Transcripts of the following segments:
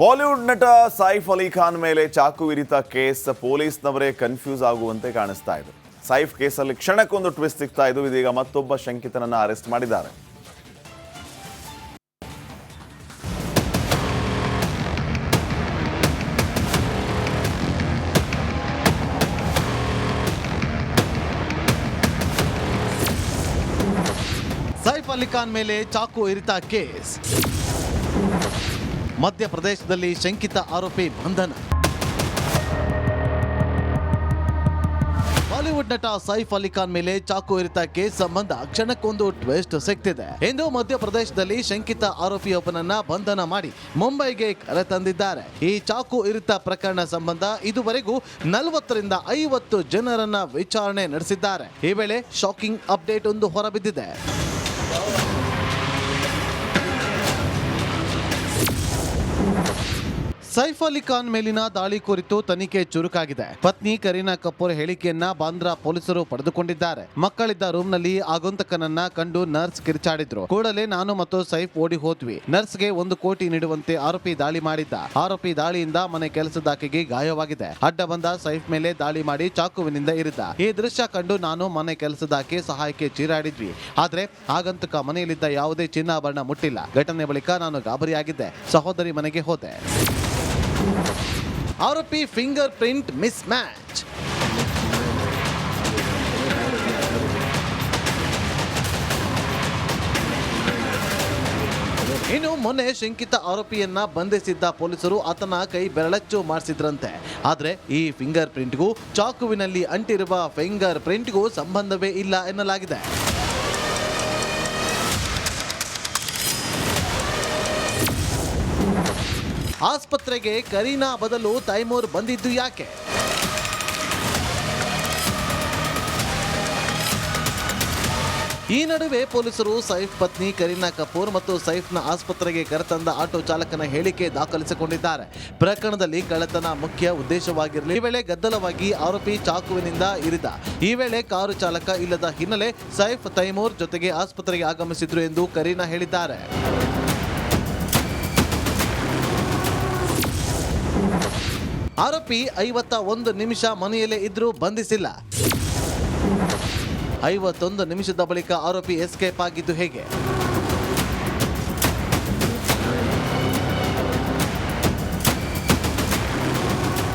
Bollywood ನಟ ಸೈಫ್ ಅಲಿ ಖಾನ್ ಮೇಲೆ ಚಾಕು ಇರಿತ ಕೇಸ್ ಪೊಲೀಸ್ನವರೇ ಕನ್ಫ್ಯೂಸ್ ಆಗುವಂತೆ ಕಾಣಿಸ್ತಾ ಇದೆ. ಸೈಫ್ ಕೇಸಲ್ಲಿ ಕ್ಷಣಕ್ಕೊಂದು ಟ್ವಿಸ್ಟ್ ಸಿಗ್ತಾ ಇದ್ದು ಇದೀಗ ಮತ್ತೊಬ್ಬ ಶಂಕಿತನನ್ನ ಅರೆಸ್ಟ್ ಮಾಡಿದ್ದಾರೆ. ಸೈಫ್ ಅಲಿ ಖಾನ್ ಮೇಲೆ ಚಾಕು ಇರಿತ ಕೇಸ್. ಮಧ್ಯಪ್ರದೇಶದಲ್ಲಿ ಶಂಕಿತ ಆರೋಪಿ ಬಂಧನ. ಬಾಲಿವುಡ್ ನಟ ಸೈಫ್ ಅಲಿ ಖಾನ್ ಮೇಲೆ ಚಾಕು ಇರಿತ ಕೇಸ್ ಸಂಬಂಧ ಕ್ಷಣಕ್ಕೊಂದು ಟ್ವಿಸ್ಟ್ ಸಿಗ್ತಿದೆ. ಇಂದು ಮಧ್ಯಪ್ರದೇಶದಲ್ಲಿ ಶಂಕಿತ ಆರೋಪಿಯೊಬ್ಬನನ್ನ ಬಂಧನ ಮಾಡಿ ಮುಂಬೈಗೆ ಕರೆತಂದಿದ್ದಾರೆ. ಈ ಚಾಕು ಇರಿತ ಪ್ರಕರಣ ಸಂಬಂಧ ಇದುವರೆಗೂ 40 ರಿಂದ 50 ಜನರನ್ನ ವಿಚಾರಣೆ ನಡೆಸಿದ್ದಾರೆ. ಈ ವೇಳೆ ಶಾಕಿಂಗ್ ಅಪ್ಡೇಟ್ ಒಂದು ಹೊರಬಿದ್ದಿದೆ. ಸೈಫ್ ಅಲಿ ಖಾನ್ ಮೇಲಿನ ದಾಳಿ ಕುರಿತು ತನಿಖೆ ಚುರುಕಾಗಿದೆ. ಪತ್ನಿ ಕರೀನಾ ಕಪೂರ್ ಹೇಳಿಕೆಯನ್ನ ಬಾಂದ್ರಾ ಪೊಲೀಸರು ಪಡೆದುಕೊಂಡಿದ್ದಾರೆ. ಮಕ್ಕಳಿದ್ದ ರೂಮ್ನಲ್ಲಿ ಆಗುಂತಕನನ್ನ ಕಂಡು ನರ್ಸ್ ಕಿರ್ಚಾಡಿದ್ರು. ಕೂಡಲೇ ನಾನು ಮತ್ತು ಸೈಫ್ ಓಡಿ ಹೋದ್ವಿ. ನರ್ಸ್ಗೆ 1 ಕೋಟಿ ನೀಡುವಂತೆ ಆರೋಪಿ ದಾಳಿ ಮಾಡಿದ್ದ. ಆರೋಪಿ ದಾಳಿಯಿಂದ ಮನೆ ಕೆಲಸದಾಕೆಗೆ ಗಾಯವಾಗಿದೆ. ಅಡ್ಡ ಬಂದ ಸೈಫ್ ಮೇಲೆ ದಾಳಿ ಮಾಡಿ ಚಾಕುವಿನಿಂದ ಇರಿದ. ಈ ದೃಶ್ಯ ಕಂಡು ನಾನು ಮನೆ ಕೆಲಸದಾಕೆ ಸಹಾಯಕ್ಕೆ ಚೀರಾಡಿದ್ವಿ. ಆದ್ರೆ ಆಗಂತಕ ಮನೆಯಲ್ಲಿದ್ದ ಯಾವುದೇ ಚಿನ್ನಾಭರಣ ಮುಟ್ಟಿಲ್ಲ. ಘಟನೆ ಬಳಿಕ ನಾನು ಗಾಬರಿಯಾಗಿದ್ದೆ. ಸಹೋದರಿ ಮನೆಗೆ ಹೋದೆ. ಆರೋಪಿ ಫಿಂಗರ್ ಪ್ರಿಂಟ್ ಮಿಸ್ ಮ್ಯಾಚ್. ಇನ್ನು ಮೊನ್ನೆ ಶಂಕಿತ ಆರೋಪಿಯನ್ನ ಬಂಧಿಸಿದ್ದ ಪೊಲೀಸರು ಆತನ ಕೈ ಬೆರಳಚ್ಚು ಮಾಡಿಸಿದ್ರಂತೆ. ಆದ್ರೆ ಈ ಫಿಂಗರ್ ಪ್ರಿಂಟ್ಗೂ ಚಾಕುವಿನಲ್ಲಿ ಅಂಟಿರುವ ಫಿಂಗರ್ ಪ್ರಿಂಟ್ಗೂ ಸಂಬಂಧವೇ ಇಲ್ಲ ಎನ್ನಲಾಗಿದೆ. ಆಸ್ಪತ್ರೆಗೆ ಕರೀನಾ ಬದಲು ತೈಮೂರ್ ಬಂದಿದ್ದು ಯಾಕೆ? ಈ ನಡುವೆ ಪೊಲೀಸರು ಸೈಫ್ ಪತ್ನಿ ಕರೀನಾ ಕಪೂರ್ ಮತ್ತು ಸೈಫ್ನ ಆಸ್ಪತ್ರೆಗೆ ಕರೆತಂದ ಆಟೋ ಚಾಲಕನ ಹೇಳಿಕೆ ದಾಖಲಿಸಿಕೊಂಡಿದ್ದಾರೆ. ಪ್ರಕರಣದಲ್ಲಿ ಕಳ್ಳತನ ಮುಖ್ಯ ಉದ್ದೇಶವಾಗಿರಲಿ. ಈ ವೇಳೆ ಗದ್ದಲವಾಗಿ ಆರೋಪಿ ಚಾಕುವಿನಿಂದ ಇರಿದ. ಈ ವೇಳೆ ಕಾರು ಚಾಲಕ ಇಲ್ಲದ ಹಿನ್ನೆಲೆ ಸೈಫ್ ತೈಮೂರ್ ಜೊತೆಗೆ ಆಸ್ಪತ್ರೆಗೆ ಆಗಮಿಸಿದ್ರು ಎಂದು ಕರೀನಾ ಹೇಳಿದ್ದಾರೆ. ಆರೋಪಿ 51 ನಿಮಿಷ ಮನೆಯಲ್ಲೇ ಇದ್ರೂ ಬಂಧಿಸಿಲ್ಲ. 51 ನಿಮಿಷದ ಬಳಿಕ ಆರೋಪಿ ಎಸ್ಕೇಪ್ ಆಗಿದ್ದು ಹೇಗೆ?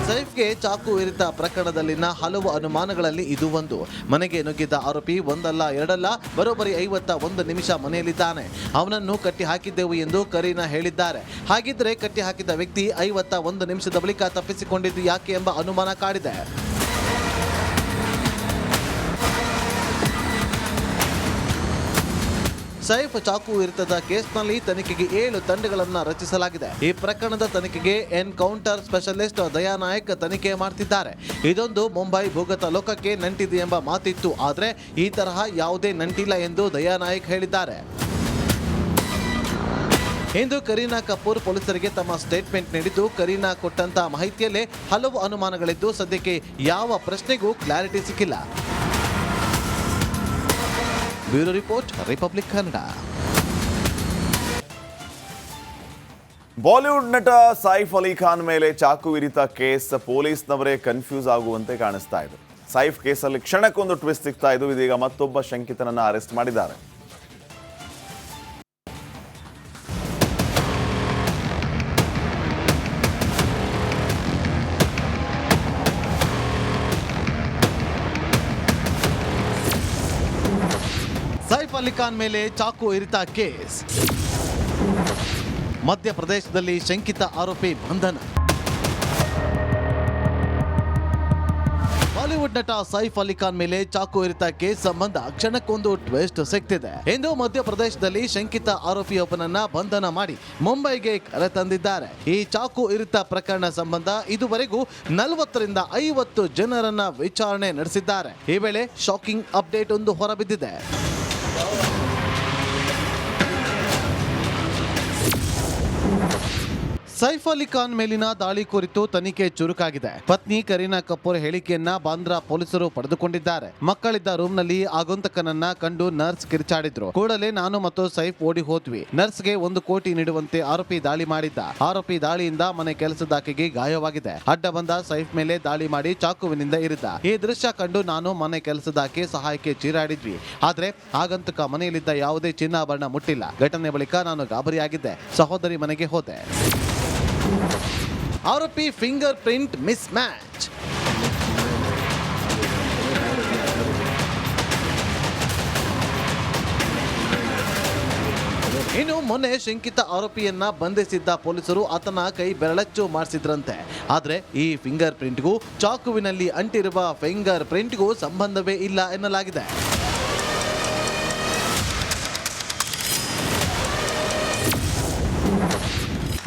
ಸೈಫ್ಗೆ ಚಾಕು ಇರಿತ ಪ್ರಕರಣದಲ್ಲಿನ ಹಲವು ಅನುಮಾನಗಳಲ್ಲಿ ಇದು ಒಂದು. ಮನೆಗೆ ನುಗ್ಗಿದ್ದ ಆರೋಪಿ ಒಂದಲ್ಲ ಎರಡಲ್ಲ ಬರೋಬ್ಬರಿ 51 ನಿಮಿಷ ಮನೆಯಲ್ಲಿದ್ದಾನೆ. ಅವನನ್ನು ಕಟ್ಟಿ ಹಾಕಿದ್ದೆವು ಎಂದು ಕರೀನಾ ಹೇಳಿದ್ದಾರೆ. ಹಾಗಿದ್ರೆ ಕಟ್ಟಿ ಹಾಕಿದ ವ್ಯಕ್ತಿ 51 ನಿಮಿಷದ ಬಳಿಕ ತಪ್ಪಿಸಿಕೊಂಡಿದ್ದು ಯಾಕೆ ಎಂಬ ಅನುಮಾನ ಕಾಡಿದೆ. ಸೈಫ್ ಚಾಕು ಇರಿತದ ಕೇಸ್ನಲ್ಲಿ ತನಿಖೆಗೆ 7 ತಂಡಗಳನ್ನು ರಚಿಸಲಾಗಿದೆ. ಈ ಪ್ರಕರಣದ ತನಿಖೆಗೆ ಎನ್ಕೌಂಟರ್ ಸ್ಪೆಷಲಿಸ್ಟ್ ದಯಾ ನಾಯಕ್ ತನಿಖೆ ಮಾಡ್ತಿದ್ದಾರೆ. ಇದೊಂದು ಮುಂಬೈ ಭೂಗತ ಲೋಕಕ್ಕೆ ನಂಟಿದೆ ಎಂಬ ಮಾತಿತ್ತು. ಆದರೆ ಈ ತರಹ ಯಾವುದೇ ನಂಟಿಲ್ಲ ಎಂದು ದಯಾ ನಾಯಕ್ ಹೇಳಿದ್ದಾರೆ. ಇಂದು ಕರೀನಾ ಕಪೂರ್ ಪೊಲೀಸರಿಗೆ ತಮ್ಮ ಸ್ಟೇಟ್ಮೆಂಟ್ ನೀಡಿದ್ದು, ಕರೀನಾ ಕೊಟ್ಟಂತ ಮಾಹಿತಿಯಲ್ಲೇ ಹಲವು ಅನುಮಾನಗಳಿದ್ದು ಸದ್ಯಕ್ಕೆ ಯಾವ ಪ್ರಶ್ನೆಗೂ ಕ್ಲಾರಿಟಿ ಸಿಕ್ಕಿಲ್ಲ. Bureau report, republic Kannada. Bollywood ನಟ ಸೈಫ್ ಅಲಿ ಖಾನ್ ಮೇಲೆ ಚಾಕು ಇರಿತ ಕೇಸ್ ಪೊಲೀಸ್ನವರೇ ಕನ್ಫ್ಯೂಸ್ ಆಗುವಂತೆ ಕಾಣಿಸ್ತಾ ಇದೆ. ಸೈಫ್ ಕೇಸಲ್ಲಿ ಕ್ಷಣಕ್ಕೊಂದು ಟ್ವಿಸ್ಟ್ ಸಿಗ್ತಾ ಇದ್ದು ಇದೀಗ ಮತ್ತೊಬ್ಬ ಶಂಕಿತನನ್ನ ಅರೆಸ್ಟ್ ಮಾಡಿದ್ದಾರೆ. ಸೈಫ್ ಅಲಿ ಖಾನ್ ಮೇಲೆ ಚಾಕು ಇರಿತ ಕೇಸ್. ಮಧ್ಯಪ್ರದೇಶದಲ್ಲಿ ಶಂಕಿತ ಆರೋಪಿ ಬಂಧನ. ಬಾಲಿವುಡ್ ನಟ ಸೈಫ್ ಅಲಿ ಖಾನ್ ಮೇಲೆ ಚಾಕು ಇರಿತ ಕೇಸ್ ಸಂಬಂಧ ಕ್ಷಣಕ್ಕೊಂದು ಟ್ವಿಸ್ಟ್ ಸಿಗ್ತಿದೆ. ಇಂದು ಮಧ್ಯಪ್ರದೇಶದಲ್ಲಿ ಶಂಕಿತ ಆರೋಪಿಯೊಬ್ಬನನ್ನ ಬಂಧನ ಮಾಡಿ ಮುಂಬೈಗೆ ಕರೆತಂದಿದ್ದಾರೆ. ಈ ಚಾಕು ಇರಿತ ಪ್ರಕರಣ ಸಂಬಂಧ ಇದುವರೆಗೂ 40 ರಿಂದ 50 ಜನರನ್ನ ವಿಚಾರಣೆ ನಡೆಸಿದ್ದಾರೆ. ಈ ವೇಳೆ ಶಾಕಿಂಗ್ ಅಪ್ಡೇಟ್ ಒಂದು ಹೊರಬಿದ್ದಿದೆ. ಸೈಫ್ ಅಲಿ ಖಾನ್ ಮೇಲಿನ ದಾಳಿ ಕುರಿತು ತನಿಖೆ ಚುರುಕಾಗಿದೆ. ಪತ್ನಿ ಕರೀನಾ ಕಪೂರ್ ಹೇಳಿಕೆಯನ್ನ ಬಾಂದ್ರಾ ಪೊಲೀಸರು ಪಡೆದುಕೊಂಡಿದ್ದಾರೆ. ಮಕ್ಕಳಿದ್ದ ರೂಮ್ನಲ್ಲಿ ಆಗುಂತಕನನ್ನ ಕಂಡು ನರ್ಸ್ ಕಿರ್ಚಾಡಿದ್ರು. ಕೂಡಲೇ ನಾನು ಮತ್ತು ಸೈಫ್ ಓಡಿ ಹೋದ್ವಿ. ನರ್ಸ್ಗೆ 1 ಕೋಟಿ ನೀಡುವಂತೆ ಆರೋಪಿ ದಾಳಿ ಮಾಡಿದ್ದ. ಆರೋಪಿ ದಾಳಿಯಿಂದ ಮನೆ ಕೆಲಸದಾಕೆಗೆ ಗಾಯವಾಗಿದೆ. ಅಡ್ಡ ಬಂದ ಸೈಫ್ ಮೇಲೆ ದಾಳಿ ಮಾಡಿ ಚಾಕುವಿನಿಂದ ಇರಿದ. ಈ ದೃಶ್ಯ ಕಂಡು ನಾನು ಮನೆ ಕೆಲಸದಾಕೆ ಸಹಾಯಕ್ಕೆ ಚೀರಾಡಿದ್ವಿ. ಆದ್ರೆ ಆಗಂತಕ ಮನೆಯಲ್ಲಿದ್ದ ಯಾವುದೇ ಚಿನ್ನಾಭರಣ ಮುಟ್ಟಿಲ್ಲ. ಘಟನೆ ಬಳಿಕ ನಾನು ಗಾಬರಿಯಾಗಿದ್ದೆ. ಸಹೋದರಿ ಮನೆಗೆ ಹೋದೆ. ಆರೋಪಿ ಫಿಂಗರ್ ಪ್ರಿಂಟ್ ಮಿಸ್ ಮ್ಯಾಚ್. ಇನ್ನು ಮೊನ್ನೆ ಶಂಕಿತ ಆರೋಪಿಯನ್ನ ಬಂಧಿಸಿದ್ದ ಪೊಲೀಸರು ಆತನ ಕೈ ಬೆರಳಚ್ಚು ಮಾಡಿಸಿದ್ರಂತೆ. ಆದ್ರೆ ಈ ಫಿಂಗರ್ ಪ್ರಿಂಟ್ಗೂ ಚಾಕುವಿನಲ್ಲಿ ಅಂಟಿರುವ ಫಿಂಗರ್ ಪ್ರಿಂಟ್ಗೂ ಸಂಬಂಧವೇ ಇಲ್ಲ ಎನ್ನಲಾಗಿದೆ.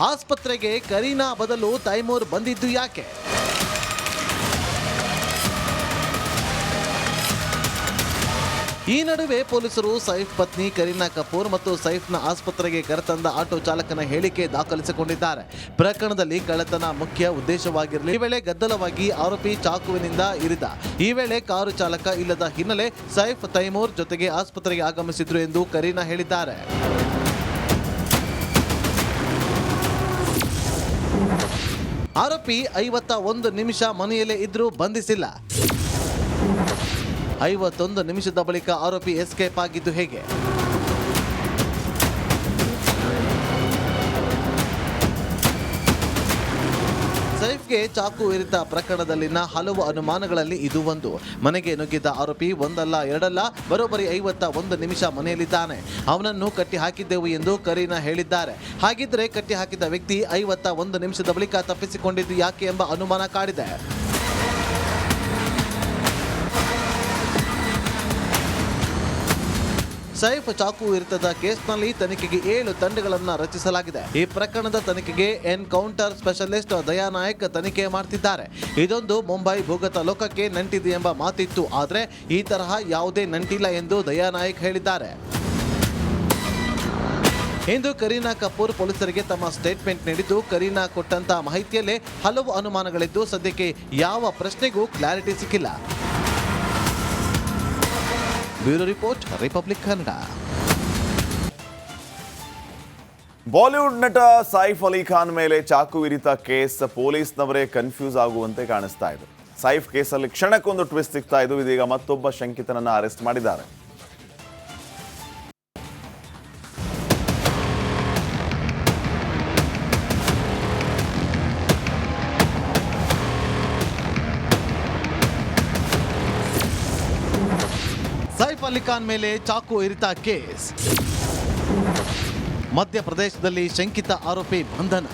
ಆಸ್ಪತ್ರೆಗೆ ಕರೀನಾ ಬದಲು ತೈಮೂರ್ ಬಂದಿದ್ದು ಯಾಕೆ? ಈ ನಡುವೆ ಪೊಲೀಸರು ಸೈಫ್ ಪತ್ನಿ ಕರೀನಾ ಕಪೂರ್ ಮತ್ತು ಸೈಫ್ನ ಆಸ್ಪತ್ರೆಗೆ ಕರೆತಂದ ಆಟೋ ಚಾಲಕನ ಹೇಳಿಕೆ ದಾಖಲಿಸಿಕೊಂಡಿದ್ದಾರೆ. ಪ್ರಕರಣದಲ್ಲಿ ಕಳ್ಳತನ ಮುಖ್ಯ ಉದ್ದೇಶವಾಗಿರಲಿ. ಈ ವೇಳೆ ಗದ್ದಲವಾಗಿ ಆರೋಪಿ ಚಾಕುವಿನಿಂದ ಇರಿದ. ಈ ವೇಳೆ ಕಾರು ಚಾಲಕ ಇಲ್ಲದ ಹಿನ್ನೆಲೆ ಸೈಫ್ ತೈಮೂರ್ ಜೊತೆಗೆ ಆಸ್ಪತ್ರೆಗೆ ಆಗಮಿಸಿದ್ರು ಎಂದು ಕರೀನಾ ಹೇಳಿದ್ದಾರೆ. ಆರೋಪಿ 51 ನಿಮಿಷ ಮನೆಯಲ್ಲೇ ಇದ್ರೂ ಬಂಧಿಸಿಲ್ಲ. 51 ನಿಮಿಷದ ಬಳಿಕ ಆರೋಪಿ ಎಸ್ಕೇಪ್ ಆಗಿದ್ದು ಹೇಗೆ? ಸೈಫ್ಗೆ ಚಾಕು ಇರಿತ ಪ್ರಕರಣದಲ್ಲಿನ ಹಲವು ಅನುಮಾನಗಳಲ್ಲಿ ಇದು ಒಂದು. ಮನೆಗೆ ನುಗ್ಗಿದ್ದ ಆರೋಪಿ ಒಂದಲ್ಲ ಎರಡಲ್ಲ ಬರೋಬ್ಬರಿ 51 ನಿಮಿಷ ಮನೆಯಲ್ಲಿದ್ದಾನೆ. ಅವನನ್ನು ಕಟ್ಟಿ ಹಾಕಿದ್ದೆವು ಎಂದು ಕರೀನಾ ಹೇಳಿದ್ದಾರೆ. ಹಾಗಿದ್ರೆ ಕಟ್ಟಿ ಹಾಕಿದ ವ್ಯಕ್ತಿ 51 ನಿಮಿಷದ ಬಳಿಕ ತಪ್ಪಿಸಿಕೊಂಡಿದ್ದು ಯಾಕೆ ಎಂಬ ಅನುಮಾನ ಕಾಡಿದೆ. ಸೈಫ್ ಚಾಕು ಇರಿತದ ಕೇಸ್ನಲ್ಲಿ ತನಿಖೆಗೆ 7 ತಂಡಗಳನ್ನು ರಚಿಸಲಾಗಿದೆ. ಈ ಪ್ರಕರಣದ ತನಿಖೆಗೆ ಎನ್ಕೌಂಟರ್ ಸ್ಪೆಷಲಿಸ್ಟ್ ದಯಾನಾಯಕ್ ತನಿಖೆ ಮಾಡ್ತಿದ್ದಾರೆ. ಇದೊಂದು ಮುಂಬೈ ಭೂಗತ ಲೋಕಕ್ಕೆ ನಂಟಿದೆ ಎಂಬ ಮಾತಿತ್ತು. ಆದರೆ ಈ ತರಹ ಯಾವುದೇ ನಂಟಿಲ್ಲ ಎಂದು ದಯಾನಾಯಕ್ ಹೇಳಿದ್ದಾರೆ. ಇಂದು ಕರೀನಾ ಕಪೂರ್ ಪೊಲೀಸರಿಗೆ ತಮ್ಮ ಸ್ಟೇಟ್ಮೆಂಟ್ ನೀಡಿದ್ದು, ಕರೀನಾ ಕೊಟ್ಟಂತ ಮಾಹಿತಿಯಲ್ಲೇ ಹಲವು ಅನುಮಾನಗಳಿದ್ದು ಸದ್ಯಕ್ಕೆ ಯಾವ ಪ್ರಶ್ನೆಗೂ ಕ್ಲಾರಿಟಿ ಸಿಕ್ಕಿಲ್ಲ. Bureau report, republic Kannada. Bollywood ನಟ ಸೈಫ್ ಅಲಿ ಖಾನ್ ಮೇಲೆ ಚಾಕು ಇರಿತ ಕೇಸ್ ಪೊಲೀಸ್ನವರೇ ಕನ್ಫ್ಯೂಸ್ ಆಗುವಂತೆ ಕಾಣಿಸ್ತಾ ಇದೆ. ಸೈಫ್ ಕೇಸಲ್ಲಿ ಕ್ಷಣಕ್ಕೊಂದು ಟ್ವಿಸ್ಟ್ ಸಿಗ್ತಾ ಇದ್ದು, ಇದೀಗ ಮತ್ತೊಬ್ಬ ಶಂಕಿತನನ್ನ ಅರೆಸ್ಟ್ ಮಾಡಿದ್ದಾರೆ. ಸೈಫ್ ಅಲಿ ಖಾನ್ ಮೇಲೆ ಚಾಕು ಇರಿತ ಕೇಸ್. ಮಧ್ಯಪ್ರದೇಶದಲ್ಲಿ ಶಂಕಿತ ಆರೋಪಿ ಬಂಧನ.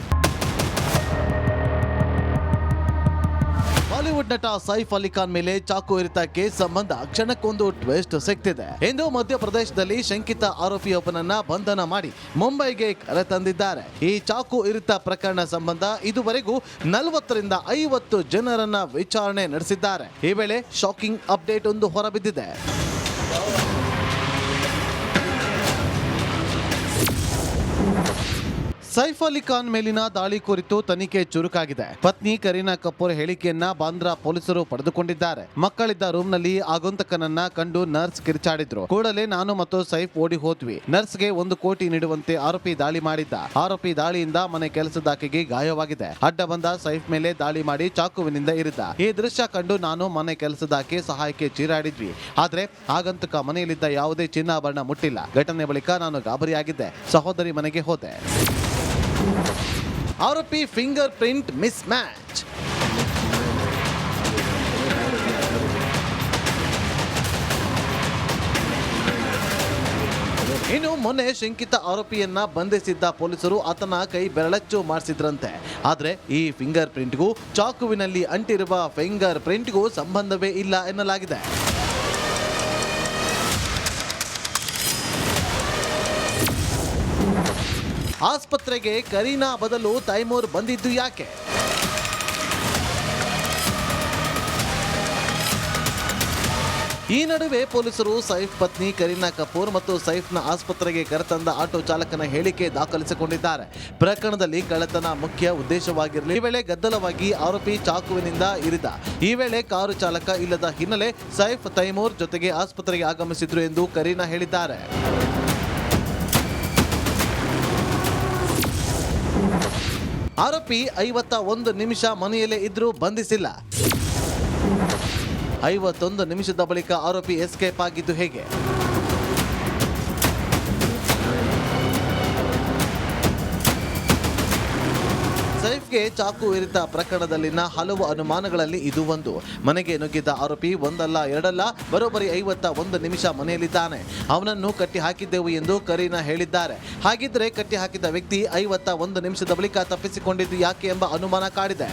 ಬಾಲಿವುಡ್ ನಟ ಸೈಫ್ ಅಲಿ ಖಾನ್ ಮೇಲೆ ಚಾಕು ಇರಿತ ಕೇಸ್ ಸಂಬಂಧ ಕ್ಷಣಕ್ಕೊಂದು ಟ್ವಿಸ್ಟ್ ಸಿಗ್ತಿದೆ. ಇಂದು ಮಧ್ಯಪ್ರದೇಶದಲ್ಲಿ ಶಂಕಿತ ಆರೋಪಿಯೊಬ್ಬನನ್ನ ಬಂಧನ ಮಾಡಿ ಮುಂಬೈಗೆ ಕರೆತಂದಿದ್ದಾರೆ. ಈ ಚಾಕು ಇರಿತ ಪ್ರಕರಣ ಸಂಬಂಧ ಇದುವರೆಗೂ 40 ರಿಂದ 50 ಜನರನ್ನ ವಿಚಾರಣೆ ನಡೆಸಿದ್ದಾರೆ. ಈ ವೇಳೆ ಶಾಕಿಂಗ್ ಅಪ್ಡೇಟ್ ಒಂದು ಹೊರಬಿದ್ದಿದೆ. ಸೈಫ್ ಅಲಿ ಖಾನ್ ಮೇಲಿನ ದಾಳಿ ಕುರಿತು ತನಿಖೆ ಚುರುಕಾಗಿದೆ. ಪತ್ನಿ ಕರೀನಾ ಕಪೂರ್ ಹೇಳಿಕೆಯನ್ನ ಬಾಂದ್ರಾ ಪೊಲೀಸರು ಪಡೆದುಕೊಂಡಿದ್ದಾರೆ. ಮಕ್ಕಳಿದ್ದ ರೂಮ್ನಲ್ಲಿ ಆಗುಂತಕನನ್ನ ಕಂಡು ನರ್ಸ್ ಕಿರ್ಚಾಡಿದ್ರು. ಕೂಡಲೇ ನಾನು ಮತ್ತು ಸೈಫ್ ಓಡಿ ಹೋದ್ವಿ. ನರ್ಸ್ಗೆ 1 ಕೋಟಿ ನೀಡುವಂತೆ ಆರೋಪಿ ದಾಳಿ ಮಾಡಿದ್ದ. ಆರೋಪಿ ದಾಳಿಯಿಂದ ಮನೆ ಕೆಲಸದಾಕೆಗೆ ಗಾಯವಾಗಿದೆ. ಅಡ್ಡ ಬಂದ ಸೈಫ್ ಮೇಲೆ ದಾಳಿ ಮಾಡಿ ಚಾಕುವಿನಿಂದ ಇರಿದ. ಈ ದೃಶ್ಯ ಕಂಡು ನಾನು ಮನೆ ಕೆಲಸದಾಕೆ ಸಹಾಯಕ್ಕೆ ಚೀರಾಡಿದ್ವಿ. ಆದ್ರೆ ಆಗಂತಕ ಮನೆಯಲ್ಲಿದ್ದ ಯಾವುದೇ ಚಿನ್ನಾಭರಣ ಮುಟ್ಟಿಲ್ಲ. ಘಟನೆ ಬಳಿಕ ನಾನು ಗಾಬರಿಯಾಗಿದ್ದೆ. ಸಹೋದರಿ ಮನೆಗೆ ಹೋದೆ. ಆರೋಪಿ ಫಿಂಗರ್ ಪ್ರಿಂಟ್ ಮಿಸ್ ಮ್ಯಾಚ್. ಇನ್ನು ಮೊನ್ನೆ ಶಂಕಿತ ಆರೋಪಿಯನ್ನ ಬಂಧಿಸಿದ್ದ ಪೊಲೀಸರು ಆತನ ಕೈ ಬೆರಳಚ್ಚು ಮಾಡಿಸಿದ್ರಂತೆ. ಆದ್ರೆ ಈ ಫಿಂಗರ್ ಪ್ರಿಂಟ್ಗೂ ಚಾಕುವಿನಲ್ಲಿ ಅಂಟಿರುವ ಫಿಂಗರ್ ಪ್ರಿಂಟ್ಗೂ ಸಂಬಂಧವೇ ಇಲ್ಲ ಎನ್ನಲಾಗಿದೆ. ಆಸ್ಪತ್ರೆಗೆ ಕರೀನಾ ಬದಲು ತೈಮೂರ್ ಬಂದಿದ್ದು ಯಾಕೆ? ಈ ನಡುವೆ ಪೊಲೀಸರು ಸೈಫ್ ಪತ್ನಿ ಕರೀನಾ ಕಪೂರ್ ಮತ್ತು ಸೈಫ್ನ ಆಸ್ಪತ್ರೆಗೆ ಕರೆತಂದ ಆಟೋ ಚಾಲಕನ ಹೇಳಿಕೆ ದಾಖಲಿಸಿಕೊಂಡಿದ್ದಾರೆ. ಪ್ರಕರಣದಲ್ಲಿ ಕಳ್ಳತನ ಮುಖ್ಯ ಉದ್ದೇಶವಾಗಿರಲಿ. ಈ ವೇಳೆ ಗದ್ದಲವಾಗಿ ಆರೋಪಿ ಚಾಕುವಿನಿಂದ ಇರಿದ. ಈ ವೇಳೆ ಕಾರು ಚಾಲಕ ಇಲ್ಲದ ಹಿನ್ನೆಲೆ ಸೈಫ್ ತೈಮೂರ್ ಜೊತೆಗೆ ಆಸ್ಪತ್ರೆಗೆ ಆಗಮಿಸಿದ್ರು ಎಂದು ಕರೀನಾ ಹೇಳಿದ್ದಾರೆ. ಆರೋಪಿ 51 ನಿಮಿಷ ಮನೆಯಲ್ಲೇ ಇದ್ರೂ ಬಂಧಿಸಿಲ್ಲ. 51 ನಿಮಿಷದ ಬಳಿಕ ಆರೋಪಿ ಎಸ್ಕೇಪ್ ಆಗಿದ್ದು ಹೇಗೆ? ಸೈಫ್ಗೆ ಚಾಕು ಇರಿತ ಪ್ರಕರಣದಲ್ಲಿನ ಹಲವು ಅನುಮಾನಗಳಲ್ಲಿ ಇದು ಒಂದು. ಮನೆಗೆ ನುಗ್ಗಿದ್ದ ಆರೋಪಿ ಒಂದಲ್ಲ ಎರಡಲ್ಲ ಬರೋಬ್ಬರಿ 51 ನಿಮಿಷ ಮನೆಯಲ್ಲಿದ್ದಾನೆ. ಅವನನ್ನು ಕಟ್ಟಿ ಹಾಕಿದ್ದೆವು ಎಂದು ಕರೀನಾ ಹೇಳಿದ್ದಾರೆ. ಹಾಗಿದ್ರೆ ಕಟ್ಟಿ ಹಾಕಿದ ವ್ಯಕ್ತಿ 51 ನಿಮಿಷದ ಬಳಿಕ ತಪ್ಪಿಸಿಕೊಂಡಿದ್ದು ಯಾಕೆ ಎಂಬ ಅನುಮಾನ ಕಾಡಿದೆ.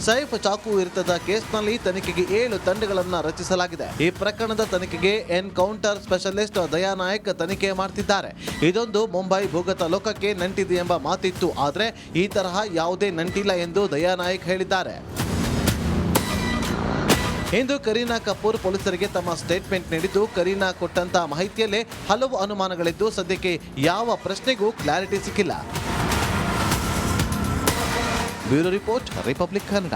ಸೈಫ್ ಚಾಕು ಇರಿತದ ಕೇಸ್ನಲ್ಲಿ ತನಿಖೆಗೆ 7 ತಂಡಗಳನ್ನು ರಚಿಸಲಾಗಿದೆ. ಈ ಪ್ರಕರಣದ ತನಿಖೆಗೆ ಎನ್ಕೌಂಟರ್ ಸ್ಪೆಷಲಿಸ್ಟ್ ದಯಾ ನಾಯಕ್ ತನಿಖೆ ಮಾಡ್ತಿದ್ದಾರೆ. ಇದೊಂದು ಮುಂಬೈ ಭೂಗತ ಲೋಕಕ್ಕೆ ನಂಟಿದೆ ಎಂಬ ಮಾತಿತ್ತು. ಆದರೆ ಈ ತರಹ ಯಾವುದೇ ನಂಟಿಲ್ಲ ಎಂದು ದಯಾ ನಾಯಕ್ ಹೇಳಿದ್ದಾರೆ. ಇಂದು ಕರೀನಾ ಕಪೂರ್ ಪೊಲೀಸರಿಗೆ ತಮ್ಮ ಸ್ಟೇಟ್ಮೆಂಟ್ ನೀಡಿದ್ದು, ಕರೀನಾ ಕೊಟ್ಟಂತ ಮಾಹಿತಿಯಲ್ಲೇ ಹಲವು ಅನುಮಾನಗಳಿದ್ದು ಸದ್ಯಕ್ಕೆ ಯಾವ ಪ್ರಶ್ನೆಗೂ ಕ್ಲಾರಿಟಿ ಸಿಕ್ಕಿಲ್ಲ. Bureau report, republic Kannada.